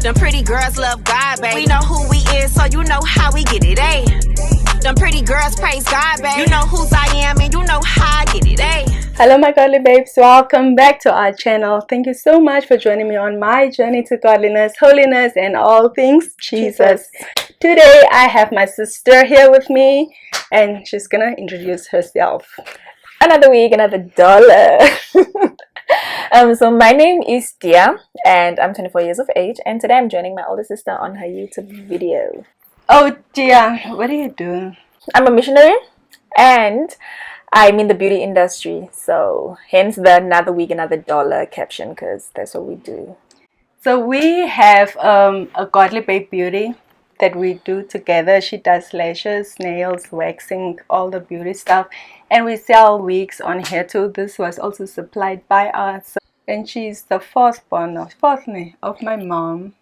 Them pretty girls love God, baby. We know who we is, so you know how we get it, eh? Them pretty girls praise God, baby. You know whose I am and you know how I get it, eh? Hello my godly babes, welcome back to our channel. Thank you so much for joining me on my journey to godliness, holiness and all things Jesus. Today I have my sister here with me and she's gonna introduce herself. Another week, another dollar. So my name is Dia and I'm 24 years of age, and today I'm joining my older sister on her YouTube video. Oh Dia, what do you do? I'm a missionary and I'm in the beauty industry, so hence the another week, another dollar caption, because that's what we do. So we have a godly babe beauty that we do together. She does lashes, nails, waxing, all the beauty stuff, and we sell wigs on here too. This was also supplied by us, and she's the fourth of my mom.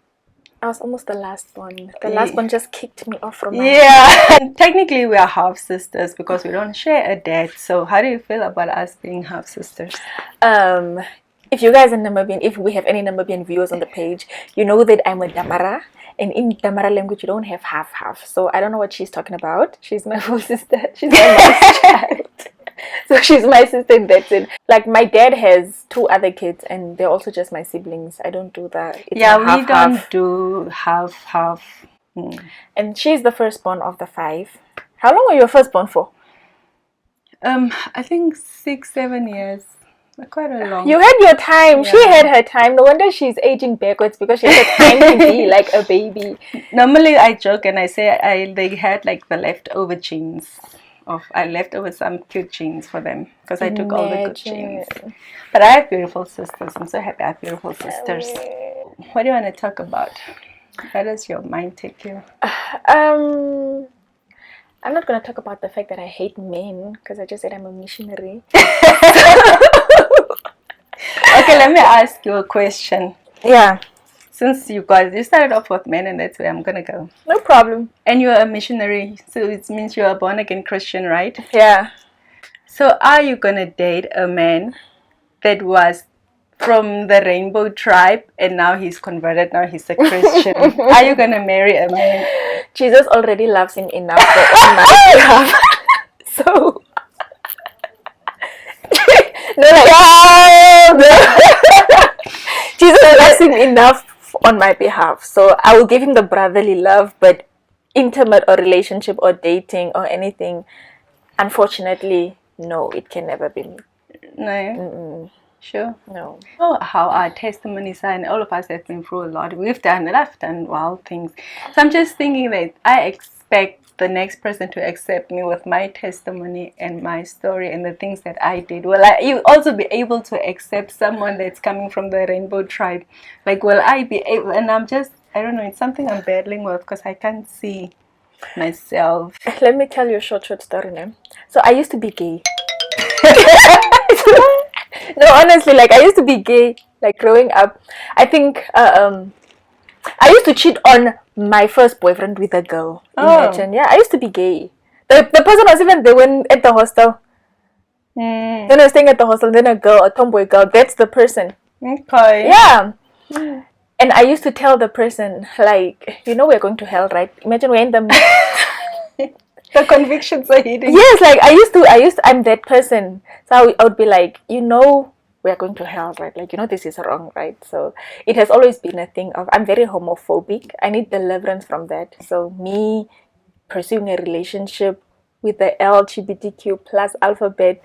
I was almost the last one. The last one just kicked me off from my and technically we are half sisters because we don't share a dad. So how do you feel about us being half sisters? If you guys are Namibian, if we have any Namibian viewers on the page, you know that I'm a Damara, and in Damara language you don't have half. So I don't know what she's talking about. She's my full sister. She's my mom's child. So she's my sister and that's it. Like my dad has 2 other kids and they're also just my siblings. I don't do that. It's we don't do half. And she's the firstborn of the 5. How long were you firstborn for? I think 6-7 years. Quite a long. You had your time. Yeah. She had her time. No wonder she's aging backwards, because she had time to be like a baby. Normally I joke and I say they had like the leftover genes. I left over some cute genes for them because I took all the good genes. But I have beautiful sisters. I'm so happy I have beautiful sisters. What do you want to talk about? Where does your mind take you? I'm not going to talk about the fact that I hate men, because I just said I'm a missionary. Okay, let me ask you a question. Yeah. Since you started off with men, and that's where I'm gonna go. No problem. And you're a missionary, so it means you're a born again Christian, right? Yeah. So are you gonna date a man that was from the rainbow tribe and now he's converted, now he's a Christian? Are you gonna marry a man? Jesus already loves him enough on my behalf. So Jesus loves him enough on my behalf, so I will give him the brotherly love, but intimate or relationship or dating or anything, unfortunately, no, it can never be me. No. Mm-mm. Sure. No. Oh, how our testimonies are, and all of us have been through a lot. I've done wild things. So I'm just thinking that I expect the next person to accept me with my testimony and my story and the things that I did. Will you also be able to accept someone that's coming from the rainbow tribe? Like, will I be able? And I don't know, it's something I'm battling with because I can't see myself. Let me tell you a short story now. So I used to be gay. No, honestly, like I used to be gay, like growing up. I think I used to cheat on my first boyfriend with a girl. Imagine. Yeah, I used to be gay. The person was even there when at the hostel. Then I was staying at the hostel, then a tomboy girl, that's the person. Okay. Yeah. And I used to tell the person, like, you know, we're going to hell, right? Imagine we're in the the convictions are hitting. Yes, like I'm that person. So I would be like, you know, we are going to hell, right? Like, you know, this is wrong, right? So it has always been a thing of, I'm very homophobic. I need deliverance from that. So me pursuing a relationship with the LGBTQ plus alphabet,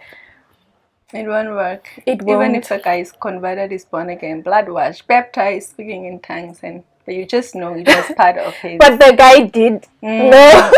it won't work. It won't. Even if a guy is converted, is born again, blood washed, baptized, speaking in tongues, but you just know it was part of his. But the guy did. No.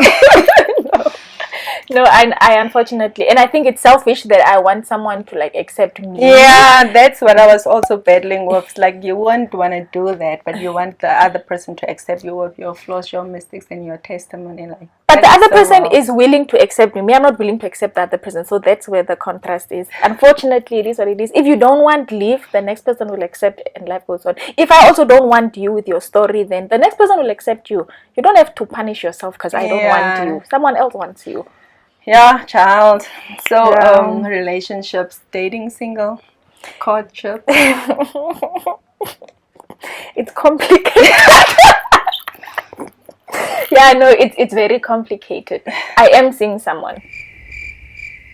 No, I unfortunately, and I think it's selfish that I want someone to like accept me. Yeah, that's what I was also battling with. Like, you won't want to do that, but you want the other person to accept you with your flaws, your mistakes, and your testimony. Like, but the other person is willing to accept me. Me, I'm not willing to accept the other person. So that's where the contrast is. Unfortunately, it is what it is. If you don't want, leave. The next person will accept, and life goes on. If I also don't want you with your story, then the next person will accept you. You don't have to punish yourself because I don't want you. Someone else wants you. Yeah, child. So, relationships, dating, single, courtship. It's complicated. Yeah, no, it's very complicated. I am seeing someone.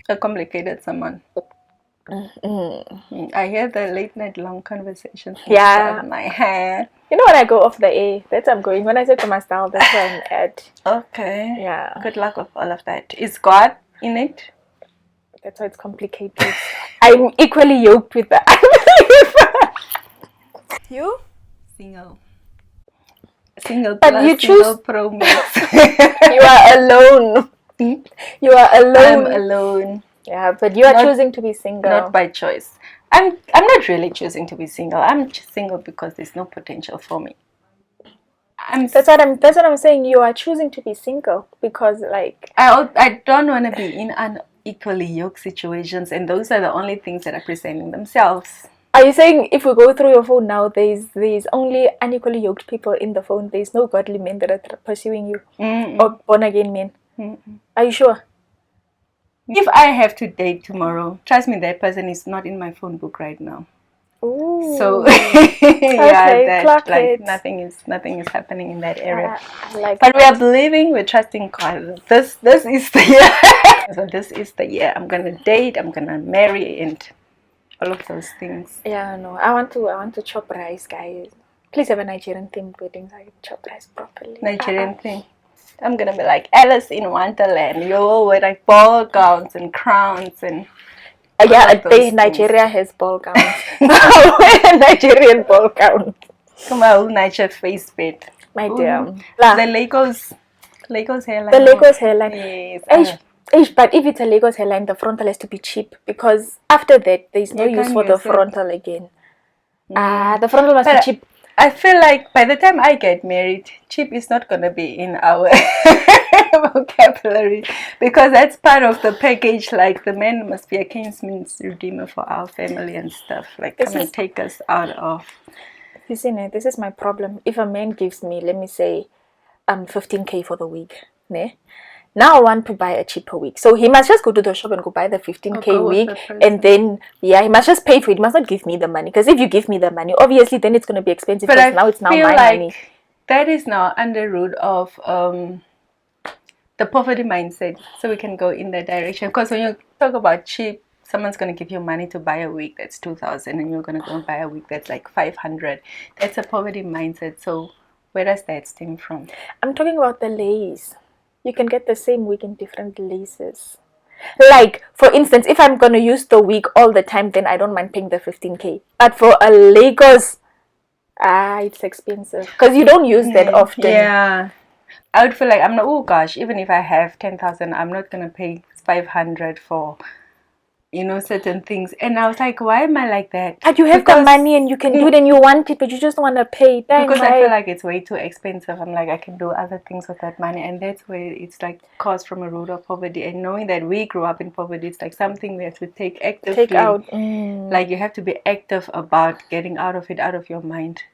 A complicated someone. I hear the late night long conversations inside my head. You know when I go off the air, that's where I'm going. When I say to myself, that's where I'm at. Okay. Yeah. Good luck with all of that. Is God in it? That's why it's complicated. I'm equally yoked with the unbeliever. You? Single. Single But plus you single pro mix. You are alone. You are alone. I'm alone. Yeah, but you are choosing to be single. Not by choice. I'm not really choosing to be single. I'm just single because there's no potential for me. That's what I'm saying. You are choosing to be single because, like, I don't want to be in unequally yoked situations, and those are the only things that are presenting themselves. Are you saying if we go through your phone now, there's only unequally yoked people in the phone? There's no godly men that are pursuing you, or born again men? Are you sure? If I have to date tomorrow, trust me, that person is not in my phone book right now. Ooh. So okay, nothing is happening in that area. But we are believing, we're trusting God. This is the year. So this is the year. I'm gonna date. I'm gonna marry, and all of those things. Yeah, no. I want to chop rice, guys. Please have a Nigerian themed wedding so I can chop rice properly. Nigerian thing. I'm gonna be like Alice in Wonderland. You all wear like ball gowns and crowns and. Nigeria has ball gowns. I wear a Nigerian ball gown. Come on, Niger face bit. My dear. The Lagos hairline. The Lagos hairline. Yes. But if it's a Lagos hairline, the frontal has to be cheap because after that, there's no use for the frontal again. The frontal must be cheap. I feel like by the time I get married, cheap is not going to be in our vocabulary because that's part of the package. Like the man must be a kinsman's redeemer for our family and stuff. Like come and take us out of. You see, this is my problem. If a man gives me, let me say, 15K for the week, ne? Now I want to buy a cheaper wig. So he must just go to the shop and go buy the 15K wig. And then, he must just pay for it. He must not give me the money. Because if you give me the money, obviously then it's going to be expensive. But now it's my money. That is now under root of the poverty mindset. So we can go in that direction. Because when you talk about cheap, someone's going to give you money to buy a wig that's 2,000 and you're going to go and buy a wig that's like 500. That's a poverty mindset. So where does that stem from? I'm talking about the lace. You can get the same wig in different laces. Like, for instance, if I'm going to use the wig all the time, then I don't mind paying the 15K. But for a Lagos, it's expensive. Because you don't use that often. Yeah. I would feel like, even if I have 10,000, I'm not going to pay 500 for, certain things. And I was like, why am I like that? But you have the money and you can do it and you want it, but you just want to pay. Because I feel like it's way too expensive. I'm like, I can do other things with that money. And that's where it's like caused from a root of poverty. And knowing that we grew up in poverty, it's like something we have to take out. Like you have to be active about getting out of it, out of your mind.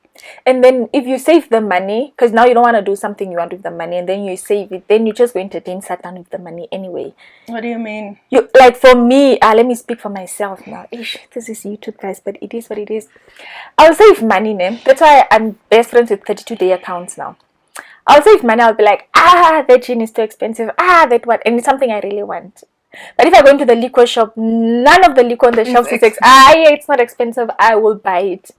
And then if you save the money, because now you don't want to do something you want with the money, and then you save it, then you just go entertain Satan with the money anyway. What do you mean? Like for me, let me speak for myself now. This is YouTube, guys, but it is what it is. I'll save money, name. That's why I'm best friends with 32-day accounts now. I'll save money. I'll be like, that gin is too expensive. That what, and it's something I really want. But if I go into the liquor shop, none of the liquor on the shelves is it's not expensive. I will buy it.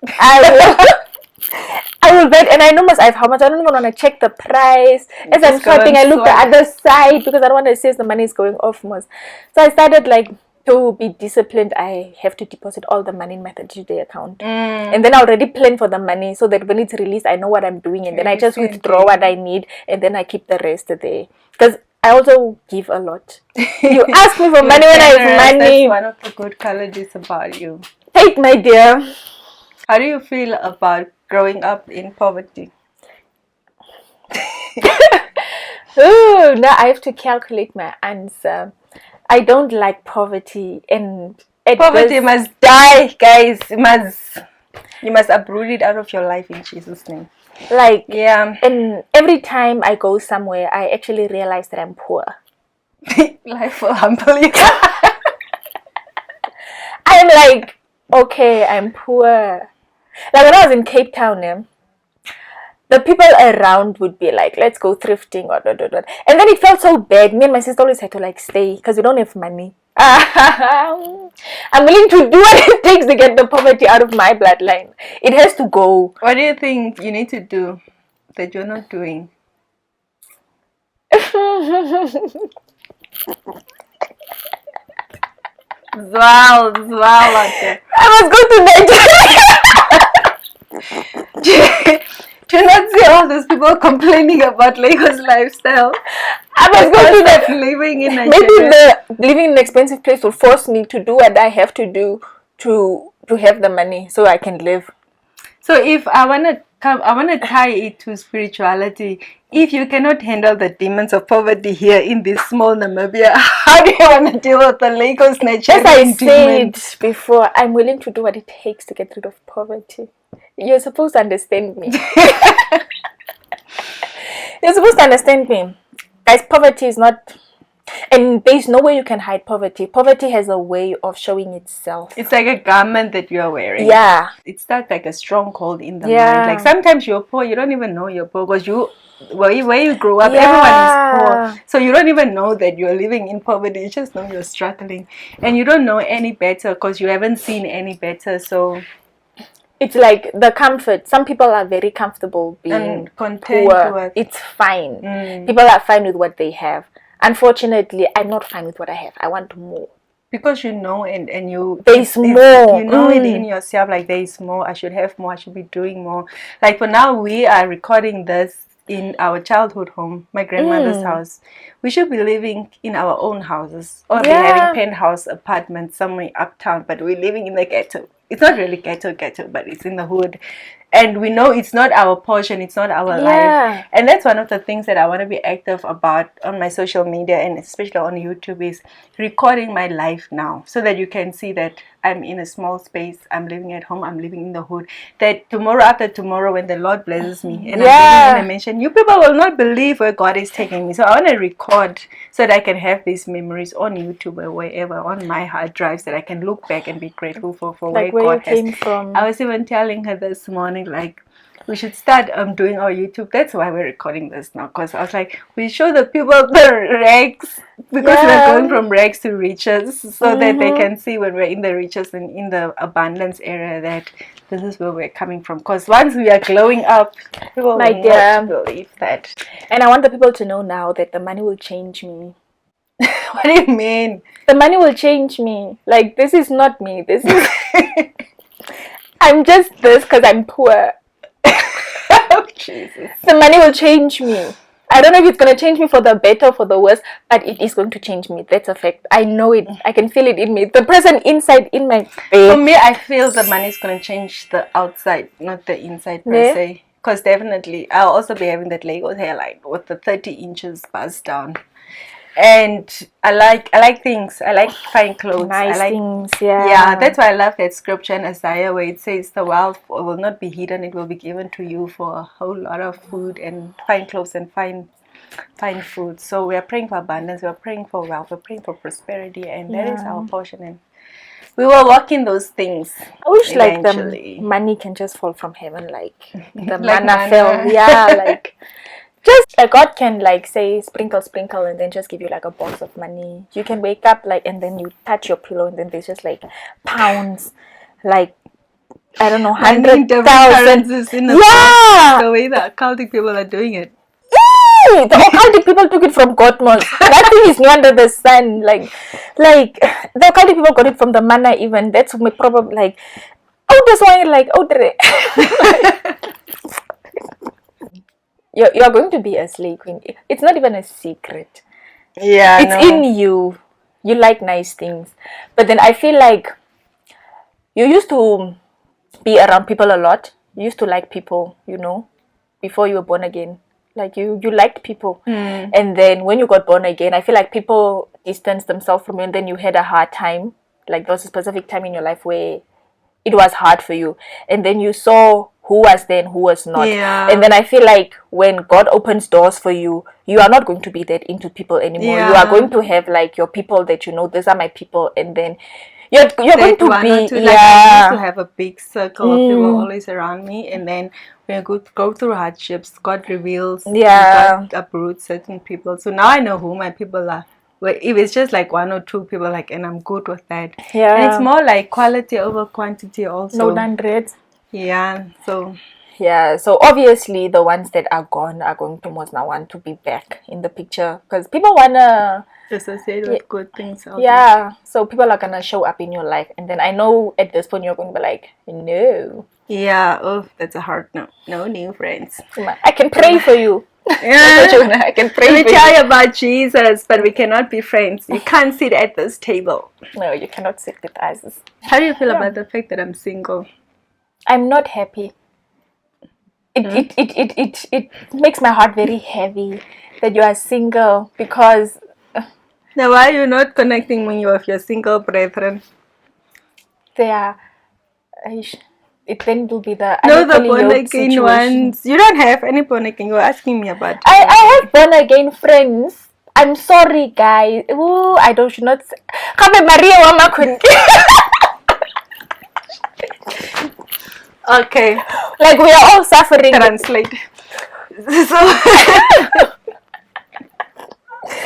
I will bet, and I know myself how much. I don't even want to check the price. As I'm swiping, I look the other side because I don't want to see the money is going off most. So I started like to be disciplined. I have to deposit all the money in my 32-day account, and then I already plan for the money so that when it's released, I know what I'm doing, and then I just withdraw what I need, and then I keep the rest there. Because I also give a lot. You ask me for money when I have money. That's one of the good qualities about you. Take my dear. How do you feel about growing up in poverty? Now I have to calculate my answer. I don't like poverty, and poverty must die, guys. You must uproot it out of your life in Jesus' name. Like, and every time I go somewhere, I actually realize that I'm poor. Life will humble you. I'm like, okay, I'm poor. Like when I was in Cape Town, the people around would be like, let's go thrifting or and then it felt so bad. Me and my sister always had to like stay because we don't have money. I'm willing to do what it takes to get the poverty out of my bloodline. It has to go. What do you think you need to do that you're not doing? Wow, okay. I must go to Nigeria. Do not see all those people complaining about Lagos lifestyle. I must go to that living in Nigeria. Maybe the living in an expensive place will force me to do what I have to do to have the money so I can live. So if I wanna tie it to spirituality. If you cannot handle the demons of poverty here in this small Namibia, how do you want to deal with the Lagos Nigerian As I demons? said before, I'm willing to do what it takes to get rid of poverty. You're supposed to understand me. You're supposed to understand me. Guys, poverty is not... And there's no way you can hide poverty. Poverty has a way of showing itself. It's like a garment that you are wearing. Yeah. It's not like a stronghold in the mind. Like sometimes you're poor, you don't even know you're poor because where you grow up, everyone is poor. So you don't even know that you're living in poverty. You just know you're struggling. And you don't know any better because you haven't seen any better. So it's like the comfort. Some people are very comfortable being content poor. It's fine. People are fine with what they have. Unfortunately, I'm not fine with what I have. I want more. Because you know and you... There's more. You know it in yourself, like there is more. I should have more. I should be doing more. Like for now, we are recording this in our childhood home, my grandmother's house. We should be living in our own houses. Or be having penthouse apartments somewhere uptown. But we're living in the ghetto. It's not really ghetto, but it's in the hood. And we know it's not our portion, it's not our life. And that's one of the things that I want to be active about on my social media and especially on YouTube is recording my life now so that you can see that I'm in a small space, I'm living at home, I'm living in the hood. That tomorrow after tomorrow when the Lord blesses me and I'm living in a mansion, you people will not believe where God is taking me. So I want to record so that I can have these memories on YouTube or wherever, on my hard drives that I can look back and be grateful for like where God came from. I was even telling her this morning, like, we should start doing our YouTube. That's why we're recording this now, because I was like, we show the people the rags, because we're going from rags to riches, so that they can see when we're in the riches and in the abundance area that this is where we're coming from. Because once we are glowing up, people will not believe that. And I want the people to know now that the money will change me. What do you mean? The money will change me. Like, this is not me. This is... I'm just this because I'm poor. Oh, Jesus. The money will change me. I don't know if it's going to change me for the better or for the worse, but it is going to change me. That's a fact. I know it. I can feel it in me. The person inside in my bed. For me, I feel the money is going to change the outside, not the inside per se. Because definitely, I'll also be having that Lagos hairline with the 30 inches buzzed down. And I like things. I like fine clothes. Nice I like things, yeah. Yeah, that's why I love that scripture in Isaiah where it says the wealth will not be hidden, it will be given to you for a whole lot of food and fine clothes and fine food. So we are praying for abundance, we are praying for wealth, we're praying for prosperity, and that is our portion. And we will walk in those things. I wish eventually. Like the money can just fall from heaven, like the Like manna fell. Yeah, like just like God can like say sprinkle and then just give you like a box of money. You can wake up like and then you touch your pillow and then there's just like pounds, like I don't know, 100,000. Yeah, the way the occultic people are doing it. The occultic people took it from Godmos. Nothing is new under the sun. Like the occultic people got it from the manna. Even that's my problem. Like that's why you're going to be a slave queen. It's not even a secret. Yeah, it's in you. You like nice things, but then I feel like you used to be around people a lot. You used to like people, before you were born again. Like you liked people, and then when you got born again, I feel like people distanced themselves from you, and then you had a hard time. Like there was a specific time in your life where it was hard for you, and then you saw who was there and who was not. And then I feel like when God opens doors for you, you are not going to be that into people anymore. You are going to have like your people that these are my people, and then you're going that to one be or two, like I used to yeah. have a big circle of people always around me, and then when I go through hardships, God reveals, and Yeah. God uproots certain people. So now I know who my people are. Well, if it's just like one or two people, like, and I'm good with that. And it's Yeah. more like quality over quantity also. No hundreds. Yeah, so Yeah, so obviously the ones that are gone are going to most now want to be back in the picture because people wanna, associate with good things out there. yeah. So people are gonna show up in your life, and then I know at this point you're going to be like, no, Yeah, oh, that's a hard no. No new friends. I can pray for you. Yeah. I can pray Let me for tell you. you about Jesus, but we cannot be friends. You can't sit at this table. No, you cannot sit with us. How do you feel about the fact that I'm single? I'm not happy. It makes my heart very heavy that you are single because Now, why are you not connecting when you're with your single brethren? they are. It then will be the No, the unequally born yoked again situation. ones. You don't have any born again. You're asking me about. I have born again friends. I'm sorry, guys. Ooh, I don't should not. Kabe Maria Wama Kunki. Okay, Like we are all suffering. translate. So,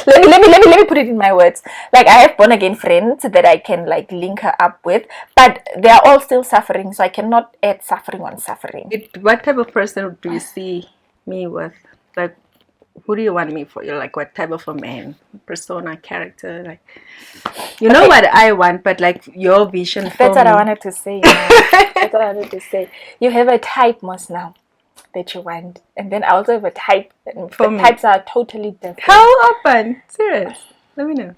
Let me put it in my words. Like I have born again friends that I can like link her up with, but they are all still suffering, so I cannot add suffering on suffering. what type of person do you see me with? Like, who do you want me for? You're like, what type of a man, persona, character? Like, you know what I want, but like your vision for That's what I me. wanted to say. That's what I wanted to say. You have a type most now that you want, and then I also have a type. And For the me. types are totally different. How open? Serious? Let me know.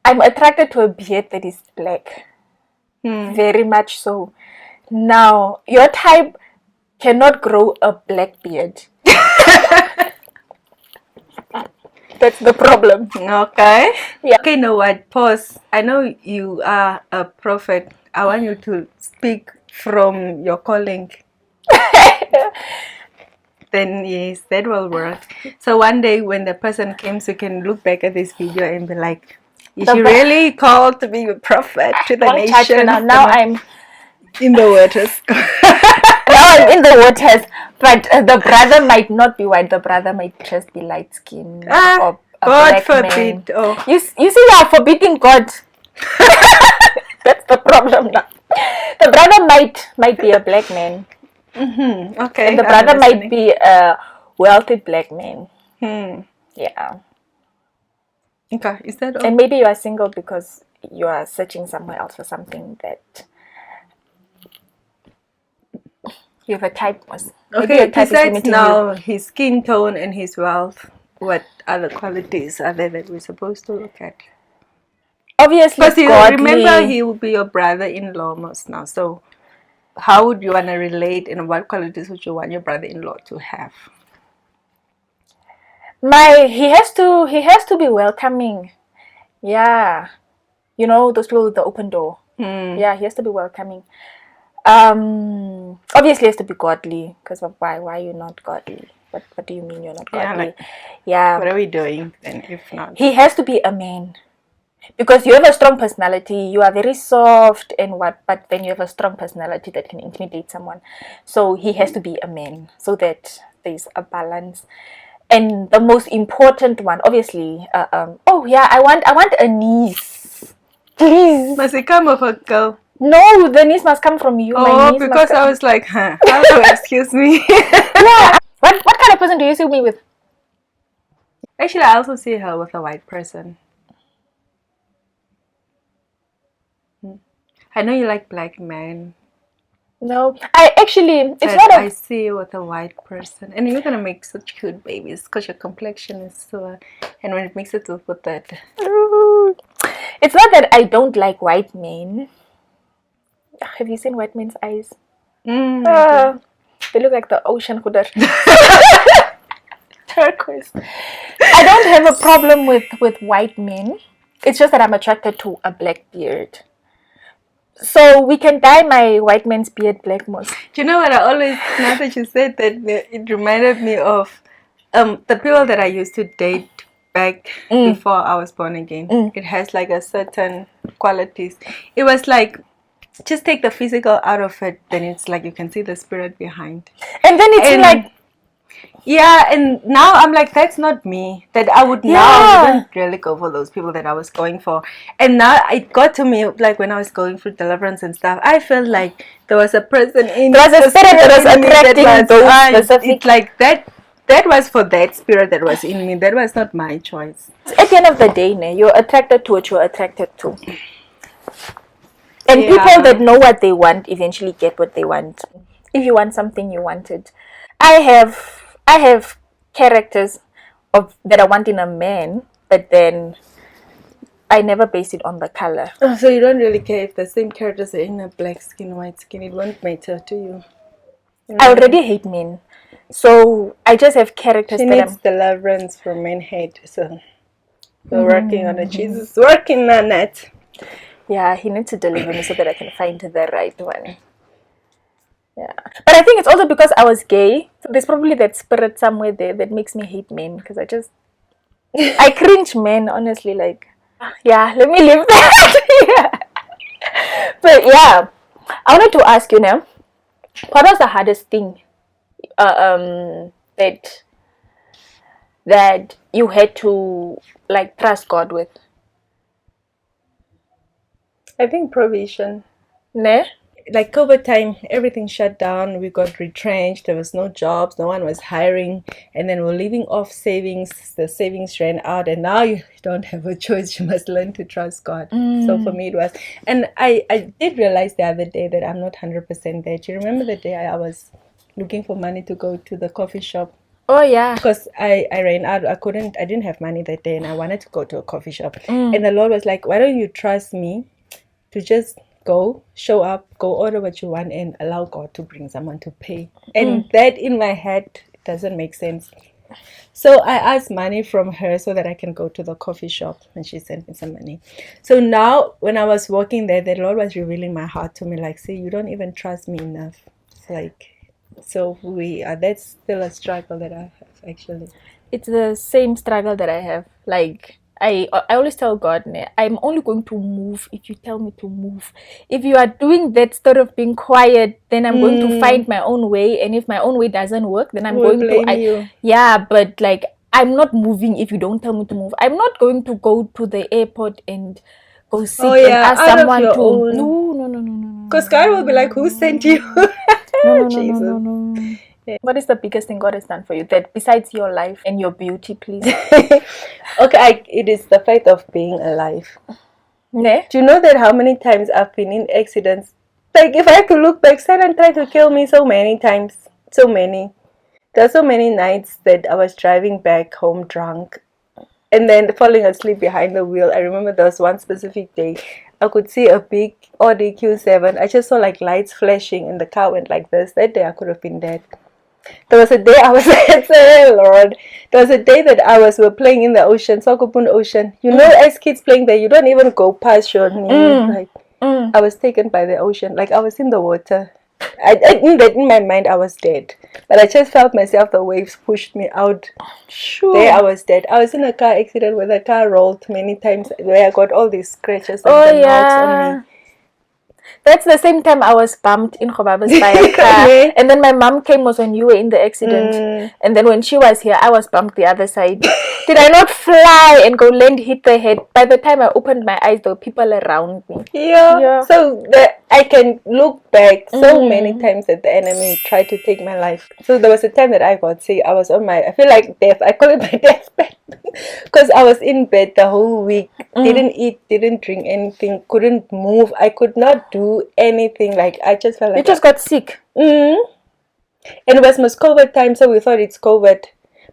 I'm attracted to a beard that is black. Very much so. Now, your type cannot grow a black beard. That's the problem. Okay. Yeah. Okay, know what? Pause. I know you are a prophet. I want you to speak from your calling. Then yes, that will work. So one day when the person comes, you can look back at this video and be like, "Is she really called to be a prophet to the Don't touch me nation?" now. Now I'm in the waters. in the waters. But the brother might not be white. The brother might just be light skinned or a God black forbid. man. Oh. You see, you are forbidding God. That's the problem now. The brother might be a black man. Okay. And the brother might be a wealthy black man. Yeah. Okay. Is that all? And maybe you are single because you are searching somewhere else for something that you have a type was. Okay, besides now his skin tone and his wealth, what other qualities are there that we're supposed to look at? Obviously, Because you godly. remember he will be your brother-in-law most now. So how would you want to relate and what qualities would you want your brother-in-law to have? He has to be welcoming. Yeah. You know, those people with the open door. Yeah, he has to be welcoming. Obviously he has to be godly, because why are you not godly? What do you mean you're not godly? What are we doing then if not? He has to be a man. Because you have a strong personality, you are very soft and but then you have a strong personality that can intimidate someone. So he has to be a man so that there's a balance. And the most important one, obviously, I want a niece. Please. Must it come with a girl? No, the niece must come from you. Oh, because I was like, hello, excuse me. Yeah. What kind of person do you see me with? Actually, I also see her with a white person. I know you like black men. No, I see you with a white person, and you're gonna make such cute babies because your complexion is so. And when it makes it with that, it's not that I don't like white men. Have you seen white men's eyes? They look like the ocean. Turquoise. I don't have a problem with white men. It's just that I'm attracted to a black beard. So we can dye my white man's beard black most. Do you know what I always, now that you said that, it reminded me of the people that I used to date back before I was born again. It has like a certain qualities. It was like, just take the physical out of it, then it's like you can see the spirit behind. And then it's like, yeah, and now I'm like, that's not me. That I would now wouldn't really go for those people that I was going for. And now it got to me, like when I was going through deliverance and stuff, I felt like there was a person in there was a spirit that was attracting those specific. It's like that was for that spirit that was in me. That was not my choice. At the end of the day, you're attracted to what you're attracted to. And people that know what they want eventually get what they want. If you want something, you want it. I have characters that I want in a man, but then I never base it on the color. Oh, so you don't really care if the same characters are in a black skin, white skin. It won't matter to you. I already hate men, so I just have characters she that needs deliverance from men hate. So we're working on it. Jesus working on it. Yeah, he needs to deliver me so that I can find the right one. Yeah, but I think it's also because I was gay. So there's probably that spirit somewhere there that makes me hate men, because I cringe men, honestly. Like, yeah, let me leave that. But yeah, I wanted to ask you now, what was the hardest thing that you had to like trust God with? I think provision. Ne? Like COVID time, everything shut down. We got retrenched. There was no jobs. No one was hiring. And then we're living off savings. The savings ran out. And now you don't have a choice. You must learn to trust God. So for me it was. And I did realize the other day that I'm not 100% there. Do you remember the day I was looking for money to go to the coffee shop? Oh yeah. Because I ran out. I didn't have money that day. And I wanted to go to a coffee shop. And the Lord was like, why don't you trust me to just go, show up, go order what you want, and allow God to bring someone to pay. And that in my head doesn't make sense. So I asked money from her so that I can go to the coffee shop, and she sent me some money. So now when I was walking there, the Lord was revealing my heart to me, like, see, you don't even trust me enough. It's like, so that's still a struggle that I have, actually. It's the same struggle that I have. Like, I always tell God, I'm only going to move if you tell me to move. If you are doing that sort of being quiet, then I'm going to find my own way. And if my own way doesn't work, then I'm going to... Yeah, but like, I'm not moving if you don't tell me to move. I'm not going to go to the airport and go sit and ask someone to... No. Because God will be like, who sent you? No. What is the biggest thing God has done for you, that besides your life and your beauty, please? Okay, it is the fact of being alive. Ne? Do you know that how many times I've been in accidents? Like, if I could look back, Satan tried to kill me so many times. So many. There are so many nights that I was driving back home drunk and then falling asleep behind the wheel. I remember there was one specific day. I could see a big Audi Q7. I just saw like lights flashing and the car went like this. That day I could have been dead. There was a day I was Lord. There was a day that we're playing in the ocean, Sokopun Ocean. You know, as kids playing there, you don't even go past your knee. I was taken by the ocean. Like, I was in the water. I knew that in my mind I was dead. But I just felt myself, the waves pushed me out. Sure. There I was dead. I was in a car accident where the car rolled many times, where I got all these scratches and marks on me. That's the same time I was bumped in Godlybabes by a car. And then my mom came was when you were in the accident. And then when she was here, I was bumped the other side. Did I not fly and go land, hit the head? By the time I opened my eyes, there were people around me. Yeah. So I can look back so many times that the enemy tried to take my life. So there was a time that I got sick. I was on I feel like death. I call it my deathbed. Because I was in bed the whole week. Didn't eat, didn't drink anything, couldn't move. I could not do anything. Like, I just felt like... You just got sick? And it was most COVID time, so we thought it's COVID.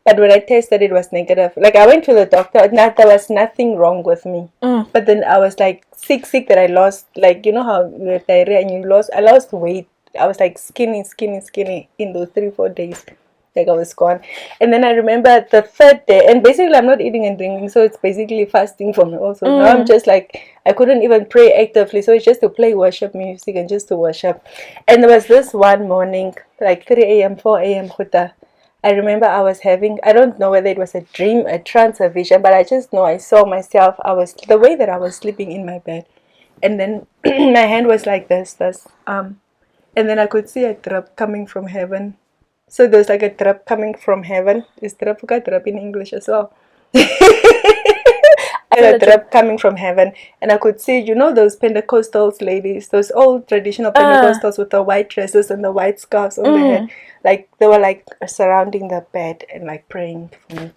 But when I tested, it was negative. Like, I went to the doctor. There was nothing wrong with me. But then I was like sick that I lost, like, you know how you have diarrhea and I lost weight. I was like skinny in those 3-4 days. Like, I was gone. And then I remember the third day, and basically I'm not eating and drinking, so it's basically fasting for me also. Now I'm just like, I couldn't even pray actively, so it's just to play worship music and just to worship. And there was this one morning, like 3 a.m., 4 a.m, I remember I don't know whether it was a dream, a trance, a vision, but I just know I saw myself. The way that I was sleeping in my bed, and then my hand was like this, and then I could see a drop coming from heaven. So there's like a drop coming from heaven. Is drop in English as well? And a drop coming from heaven, and I could see, those Pentecostals ladies, those old traditional Pentecostals with the white dresses and the white scarves on their head, like they were like surrounding the bed and like praying for me.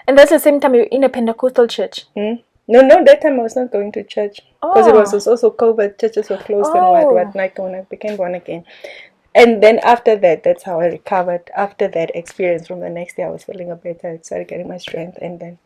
And that's the same time you're in a Pentecostal church? No, that time I was not going to church because it was also COVID. Churches were closed and whatnot when I became born again. And then after that, that's how I recovered. After that experience, from the next day, I was feeling better. I started getting my strength, and then.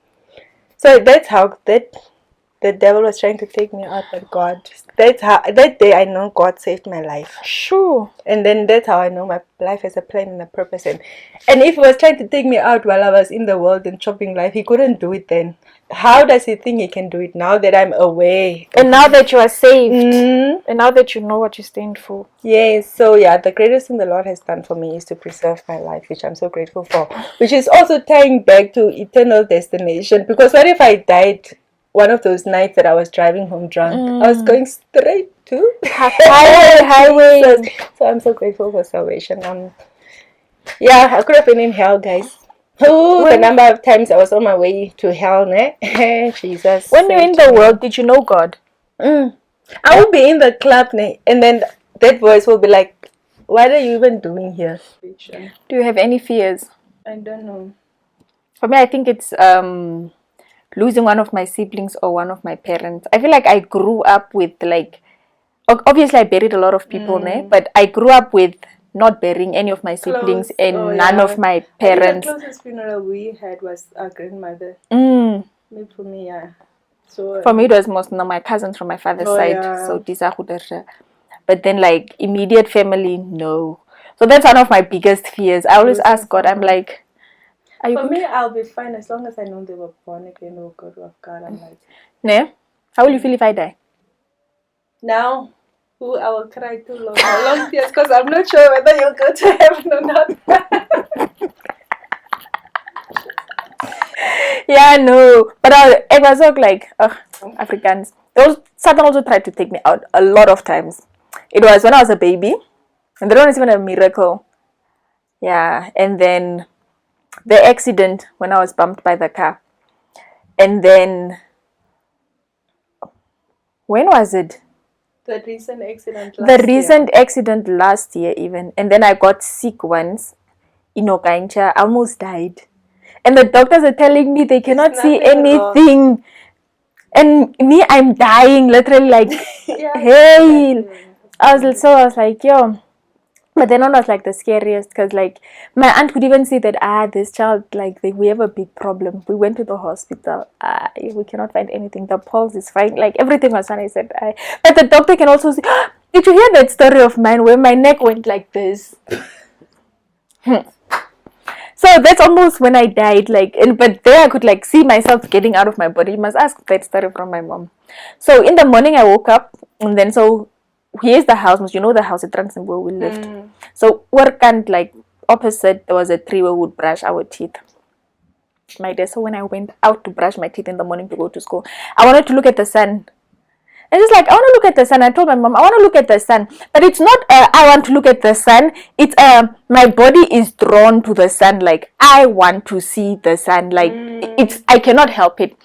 So that's how the devil was trying to take me out, but God. That day I know God saved my life. Sure. And then that's how I know my life has a plan and a purpose. And if he was trying to take me out while I was in the world and chopping life, he couldn't do it then. How does he think he can do it now that I'm away? And now that you are saved. And now that you know what you stand for. Yes. So yeah, the greatest thing the Lord has done for me is to preserve my life, which I'm so grateful for. Which is also tying back to eternal destination. Because what if I died one of those nights that I was driving home drunk? I was going straight to highway. So I'm so grateful for salvation. I could have been in hell, guys. The number of times I was on my way to hell, ne? Jesus. When you're in the world, did you know God? I will be in the club, ne? And then that voice will be like, what are you even doing here? Do you have any fears? I don't know. For me, I think it's losing one of my siblings or one of my parents. I feel like I grew up with, like, obviously I buried a lot of people, ne? But I grew up with not burying any of my siblings and none of my parents. The closest funeral we had was our grandmother. Maybe for me, yeah. So for me, it was most my cousins from my father's side. So Tisahudersha. But then, like, immediate family, no. So that's one of my biggest fears. I always ask God, I'm like, are you for me, I'll be fine as long as I know they were born again or God of God. I'm like, ne? How will you feel if I die? Now, I will cry too long tears because I'm not sure whether you'll go to heaven or not. Yeah, no. But I was like, Africans. Satan also tried to take me out a lot of times. It was when I was a baby, and that one is even a miracle. Yeah, and then the accident when I was bumped by the car. And then, when was it? The recent accident last year even. And then I got sick once in Okaincha. I almost died. And the doctors are telling me they cannot see anything. Wrong. And me, I'm dying, literally, like, hey. I was like, yo. But then one was like the scariest because, like, my aunt could even see that, this child, like, we have a big problem. We went to the hospital. We cannot find anything. The pulse is fine. Like, everything was fine. I said, but the doctor can also see, did you hear that story of mine where my neck went like this? So that's almost when I died. Like, but there I could, like, see myself getting out of my body. You must ask that story from my mom. So in the morning I woke up, and then here's the house. You know the house at Transin where we lived. So workant, like, opposite, there was a tree where we would brush our teeth. My day. So when I went out to brush my teeth in the morning to go to school, I wanted to look at the sun. And it's like, I want to look at the sun. I told my mom, I want to look at the sun. But it's not I want to look at the sun. It's my body is drawn to the sun. Like, I want to see the sun. Like, I cannot help it.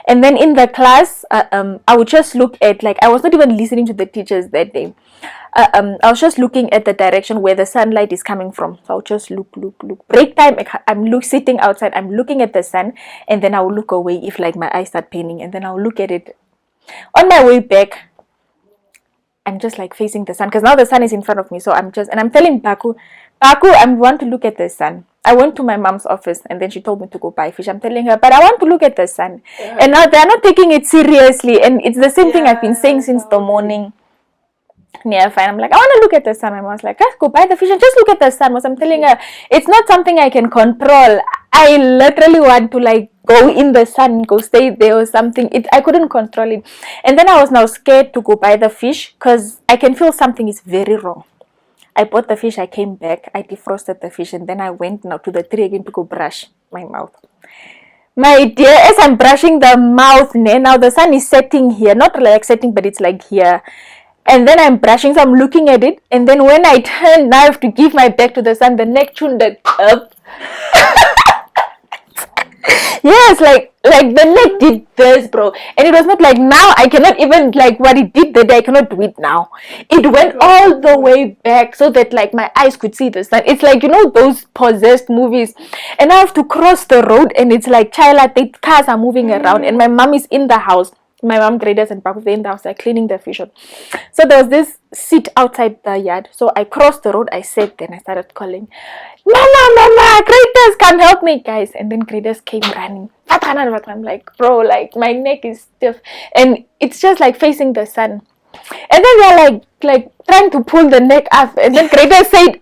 And then in the class, I would just look at, like, I was not even listening to the teachers that day. I was just looking at the direction where the sunlight is coming from. So I'll just look. Break time, I'm sitting outside. I'm looking at the sun. And then I'll look away if, like, my eyes start paining. And then I'll look at it. On my way back, I'm just, like, facing the sun because now the sun is in front of me. So I'm telling Baku, I want to look at the sun. I went to my mom's office and then she told me to go buy fish. I'm telling her, but I want to look at the sun. And now they're not taking it seriously. And it's the same thing I've been saying since the morning. Yeah, fine. I'm like, I want to look at the sun. My mom's like, go buy the fish and just look at the sun. Because I'm telling her, it's not something I can control. I literally want to, like, go in the sun, go stay there or something. I couldn't control it. And then I was now scared to go buy the fish because I can feel something is very wrong. I bought the fish, I came back, I defrosted the fish, and then I went now to the tree again to go brush my mouth. My dear, as I'm brushing the mouth, now the sun is setting here, not like setting, but it's like here. And then I'm brushing, so I'm looking at it, and then when I turn knife to give my back to the sun, the neck tuned up. Yes, like the neck did this, bro. And it was not like now I cannot even like what it did that day, I cannot do it now. It went all the way back so that like my eyes could see the sun. It's like, you know, those possessed movies. And I have to cross the road and it's like the cars are moving around and my mom is in the house. My mom, Graders and Papa, they're in the house, like cleaning the fish up. So there was this seat outside the yard. So I crossed the road, I sat there and I started calling, Mama, Graders, come help me, guys. And then Graders came running. I'm like, bro, like my neck is stiff. And it's just like facing the sun. And then they're like trying to pull the neck up. And then Graders said,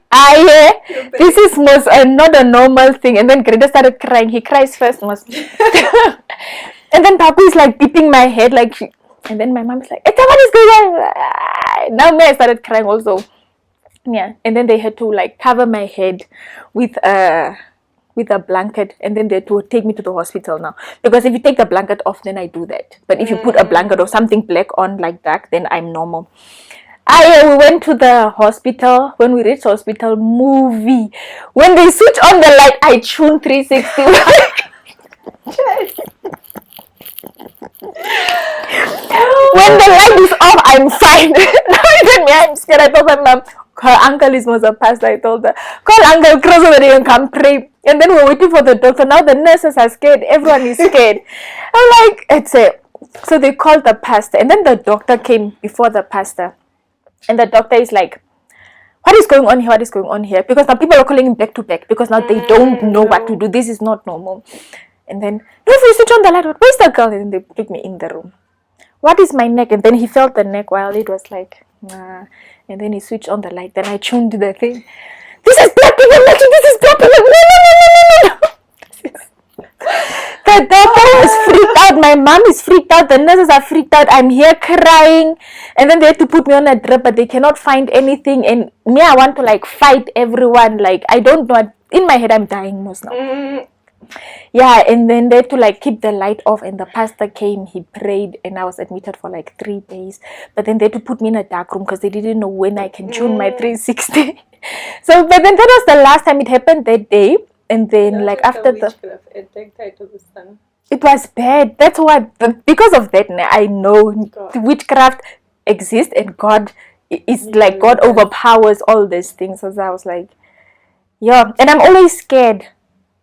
this is most not a normal thing. And then Graders started crying. He cries first, most. And then Papu is like beeping my head, like, and then my mom is like, what is going on? Now me, I started crying also. Yeah, and then they had to like cover my head with a blanket, and then they had to take me to the hospital now. Because if you take the blanket off, then I do that. But if you put a blanket or something black on like that, then I'm normal. We went to the hospital. When we reached hospital, movie. When they switch on the light, I tune 360. When the light is off, I'm fine. Now even me, I'm scared. I told my mom, her uncle was a pastor. I told her, call Uncle Cross over there and come pray. And then we're waiting for the doctor. Now the nurses are scared. Everyone is scared. I'm like, so they called the pastor. And then the doctor came before the pastor. And the doctor is like, what is going on here? What is going on here? Because now people are calling him back to back. Because now they don't know what to do. This is not normal. And then, if we switch on the light, where's the girl? And they took me in the room. What is my neck? And then he felt the neck while it was like, nah. And then he switched on the light. Then I tuned the thing. This is black people making, this is black people. No. The doctor was freaked out. My mom is freaked out. The nurses are freaked out. I'm here crying. And then they had to put me on a drip, but they cannot find anything. And me, I want to like fight everyone. Like, I don't know. In my head, I'm dying most now. Yeah, and then they had to like keep the light off, and the pastor came, he prayed, and I was admitted for like 3 days. But then they had to put me in a dark room because they didn't know when I can tune my 360. So, but then that was the last time it happened that day. And then like after it was bad. That's what, because of that, I know witchcraft exists and God is like, God overpowers all these things. So I was like, yeah, and I'm always scared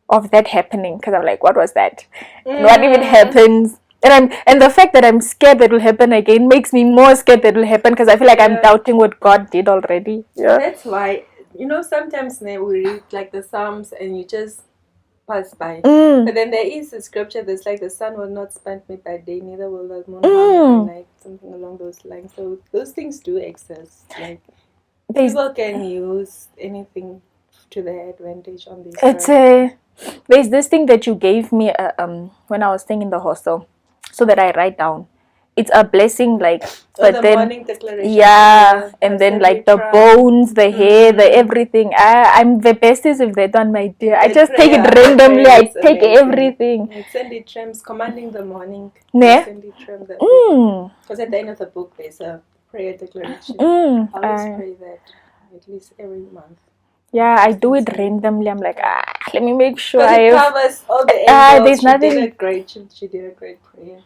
of that happening because I'm like, what was that? What if it happens? And the fact that I'm scared that will happen again makes me more scared that will happen because I feel like I'm doubting what God did already. Yeah. That's why, you know, sometimes we read like the Psalms and you just pass by. But then there is a scripture that's like, the sun will not smite me by day, neither will the moon harm me by night, something along those lines. So those things do exist. Like, people can use anything to their advantage on this. There's this thing that you gave me when I was staying in the hostel, so that I write down. It's a blessing, like, but the then morning declaration. Yeah, and then like the bones, the hair, the everything. I'm the bestest with that one, my dear. I just take it randomly. I take everything. Sandy Tram's commanding the morning. Sandy Tram, because at the end of the book there's a prayer declaration. I always pray that at least every month. Yeah, I do it randomly. I'm like, let me make sure it covers all the angles. There's nothing. She did a great prayer.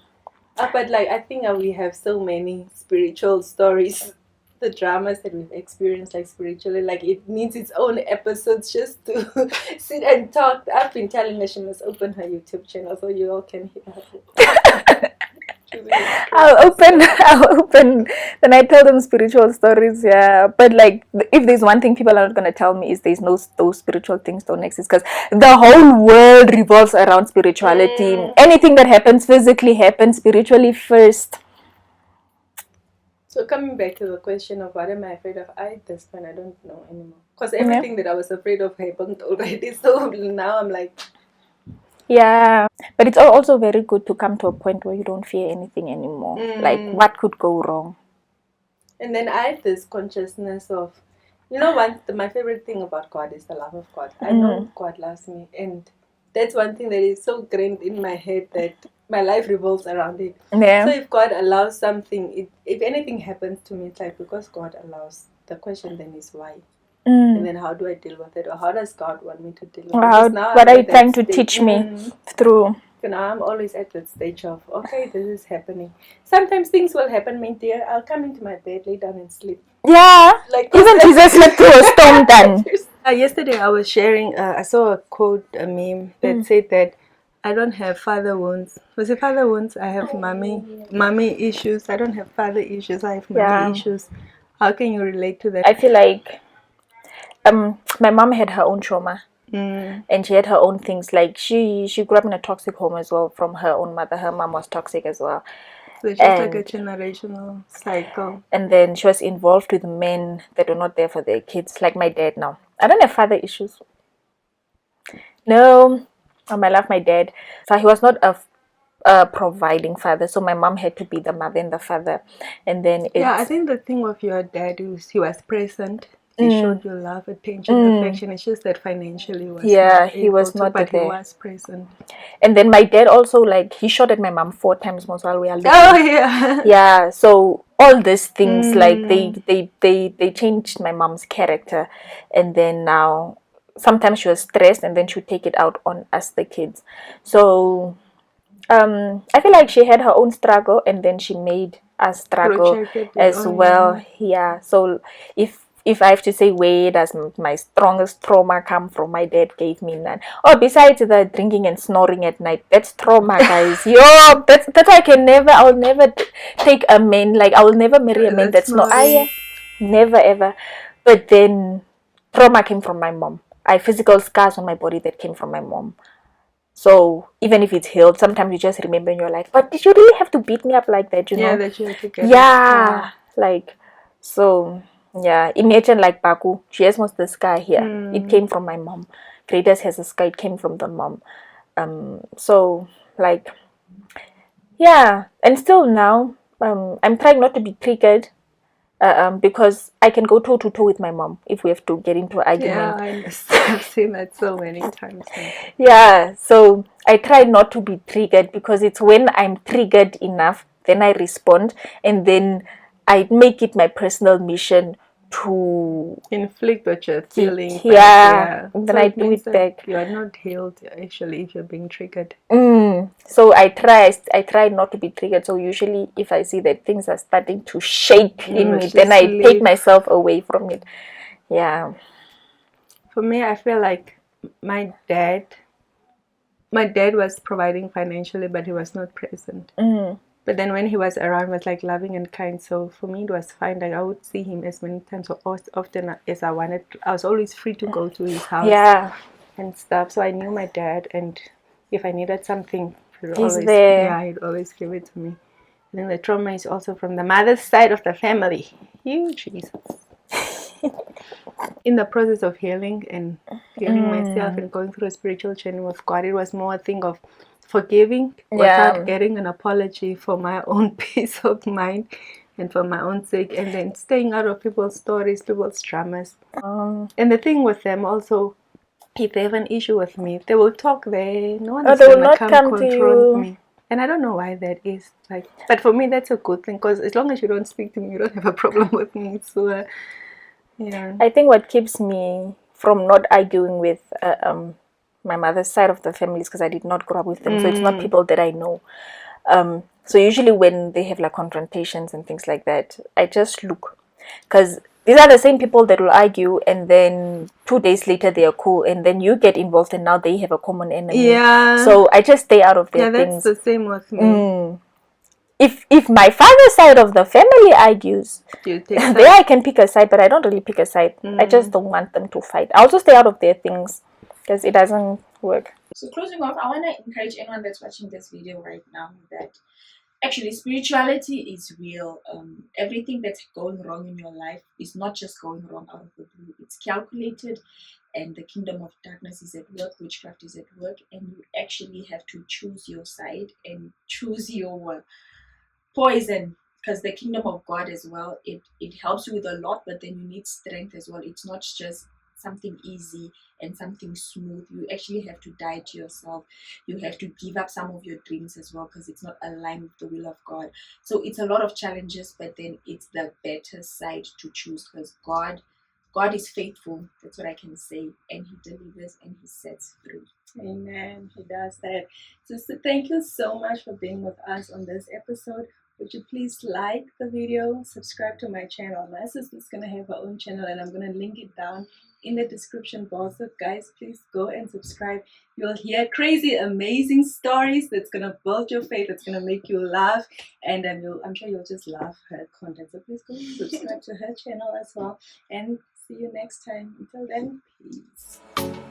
But like, I think we have so many spiritual stories, the dramas that we've experienced, like spiritually, like it needs its own episodes just to sit and talk. I've been telling her she must open her YouTube channel so you all can hear her. I'll open. Then I tell them spiritual stories, yeah. But like, if there's one thing people are not gonna tell me is there's no, those spiritual things don't exist, because the whole world revolves around spirituality. Anything that happens physically happens spiritually first. So coming back to the question of what am I afraid of, at this point I don't know anymore, because everything that I was afraid of happened already. So now I'm like. Yeah, but it's also very good to come to a point where you don't fear anything anymore. Like, what could go wrong? And then I have this consciousness of, You know, my favorite thing about God is the love of God. I know God loves me, and that's one thing that is so grained in my head that my life revolves around it. Yeah. So if God allows something, if anything happens to me, it's like because God allows. The question then is why, and then how do I deal with it, or how does God want me to deal with it? Because now What I'm are you at that trying to stage. teach me through? You know, I'm always at that stage of, okay, this is happening. Sometimes things will happen, my dear. I'll come into my bed, lay down and sleep. Yeah. Like Even Jesus slept through a storm then. Yesterday I was sharing, I saw a quote, a meme that said that I don't have father wounds. Was it father wounds? I have mommy issues. I don't have father issues. I have mommy issues. How can you relate to that? I feel like my mom had her own trauma. And she had her own things. Like she grew up in a toxic home as well from her own mother. Her mom was toxic as well. So it's just like a generational cycle. And then she was involved with men that were not there for their kids, like my dad now. I don't have father issues. No, I love my dad. So he was not a providing father. So my mom had to be the mother and the father. And then I think the thing with your dad is he was present. He showed you love, attention, affection. It's just that financially he was not but there. he was present. And then my dad also, like, he shot at my mom 4 times most while we are living. Oh yeah. Yeah, so all these things, like, they changed my mom's character. And then now sometimes she was stressed and then she would take it out on us, the kids. So I feel like she had her own struggle and then she made us struggle as well. Yeah, so if I have to say where does my strongest trauma come from, my dad gave me none. Oh, besides the drinking and snoring at night, that's trauma, guys. Yo, that's I'll never take a man, like I will never marry a man that's not, never ever. But then trauma came from my mom. I have physical scars on my body that came from my mom. So even if it's healed, sometimes you just remember and you're like, but did you really have to beat me up like that, you know? That you had to get like, so, yeah. Imagine like Baku, she has most of the scar here. It came from my mom. Fredas has a scar, it came from the mom. So, like, yeah. And still now, I'm trying not to be triggered. Because I can go toe to toe with my mom if we have to get into an argument. Yeah, I've seen that so many times. Yeah, so I try not to be triggered because it's when I'm triggered enough, then I respond, and then I make it my personal mission to inflict what you're feeling. Then so I do it back. You are not healed actually if you're being triggered. So I try not to be triggered. So usually if I see that things are starting to shake in me, then I take myself away from it. Yeah. For me, I feel like my dad was providing financially, but he was not present. But then when he was around, he was like loving and kind. So for me, it was fine. Like I would see him as many times or as often as I wanted. I was always free to go to his house and stuff. So I knew my dad, and if I needed something, he's there. Yeah, he'd always give it to me. And then the trauma is also from the mother's side of the family. Jesus. In the process of healing and healing myself and going through a spiritual journey with God, it was more a thing of forgiving without getting an apology, for my own peace of mind and for my own sake, and then staying out of people's stories, people's dramas. And the thing with them also, if they have an issue with me, they will talk there. No one is going to come confront me. And I don't know why that is. Like, but for me, that's a good thing, because as long as you don't speak to me, you don't have a problem with me. So, yeah. I think what keeps me from not arguing with my mother's side of the family is because I did not grow up with them. So it's not people that I know. So usually when they have like confrontations and things like that, I just look. Because these are the same people that will argue, and then 2 days later they are cool, and then you get involved and now they have a common enemy. Yeah. So I just stay out of their things. Yeah, that's the same with me. If my father's side of the family argues, there I can pick a side, but I don't really pick a side. I just don't want them to fight. I also stay out of their things because it doesn't work. So closing off, I want to encourage anyone that's watching this video right now that actually spirituality is real. Everything that's going wrong in your life is not just going wrong out of the blue. It's calculated, and the kingdom of darkness is at work, witchcraft is at work, and you actually have to choose your side and choose your poison because the kingdom of God as well, it helps you with a lot, but then you need strength as well. It's not just something easy and something smooth. You actually have to die to yourself. You have to give up some of your dreams as well, because it's not aligned with the will of God. So it's a lot of challenges, but then it's the better side to choose, because God is faithful. That's what I can say, and He delivers and He sets free. Amen. He does that. Sister, thank you so much for being with us on this episode. Would you please like the video, subscribe to my channel? My sister's going to have her own channel, and I'm going to link it down in the description box. So guys, please go and subscribe. You'll hear crazy, amazing stories that's going to build your faith, that's going to make you laugh, and I'm sure you'll just love her content. So please go and subscribe to her channel as well, and see you next time. Until then, peace.